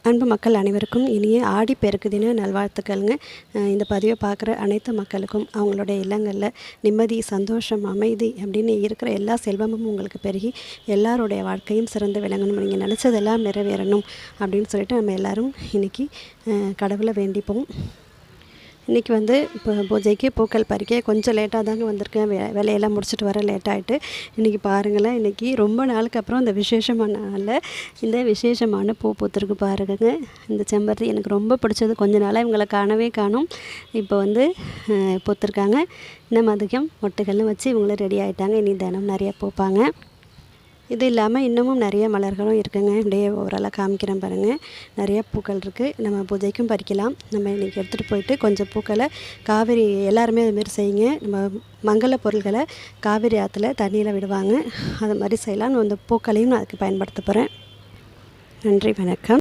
அன்பு மக்கள் அனைவருக்கும் இனிய ஆடிப்பெருக்கு தின நல்வாழ்த்துக்கள்ங்க. இந்த பதிவை பார்க்குற அனைத்து மக்களுக்கும் அவங்களுடைய இல்லங்களில் நிம்மதி, சந்தோஷம், அமைதி அப்படின்னு இருக்கிற எல்லா செல்வமும் உங்களுக்கு பெருகி எல்லாருடைய வாழ்க்கையும் சிறந்து விளங்கணும், நீங்கள் நினச்சதெல்லாம் நிறைவேறணும் அப்படின்னு சொல்லிட்டு நம்ம எல்லோரும் இன்றைக்கி கடவுளை வேண்டிப்போம். இன்றைக்கி வந்து இப்போ பூஜைக்கு பூக்கள் பறிக்க கொஞ்சம் லேட்டாக தாங்க வந்திருக்கேன். வேலையெல்லாம் முடிச்சுட்டு வர லேட்டாகிட்டு. இன்றைக்கி பாருங்களேன், இன்றைக்கி ரொம்ப நாளுக்கு அப்புறம் இந்த விசேஷமான நாளில் இந்த விசேஷமான பூ பூத்திருக்கு பாருங்க. இந்த செம்பருத்தி எனக்கு ரொம்ப பிடிச்சது. கொஞ்ச நாளாக இவங்களை காணவே காணும். இப்போ வந்து பூத்திருக்காங்க. இன்னும் அதிகம் மொட்டைகள்னு வச்சு இவங்களும் ரெடி ஆகிட்டாங்க. இனி தினம் நிறைய பூப்பாங்க. இது இல்லாமல் இன்னமும் நிறைய மலர்களும் இருக்குங்க. இப்படியே ஓவராலாக காமிக்கிறேன் பாருங்கள். நிறைய பூக்கள் இருக்குது. நம்ம பூஜைக்கும் பறிக்கலாம். நம்ம இன்றைக்கி எடுத்துகிட்டு போயிட்டு கொஞ்சம் பூக்களை காவேரி, எல்லாருமே அதுமாரி செய்யுங்க. நம்ம மங்கள பொருள்களை காவேரி ஆற்றுல தண்ணியில் விடுவாங்க. அது மாதிரி செய்யலாம். அந்த பூக்களையும் நான் அதுக்கு பயன்படுத்த போகிறேன். நன்றி, வணக்கம்.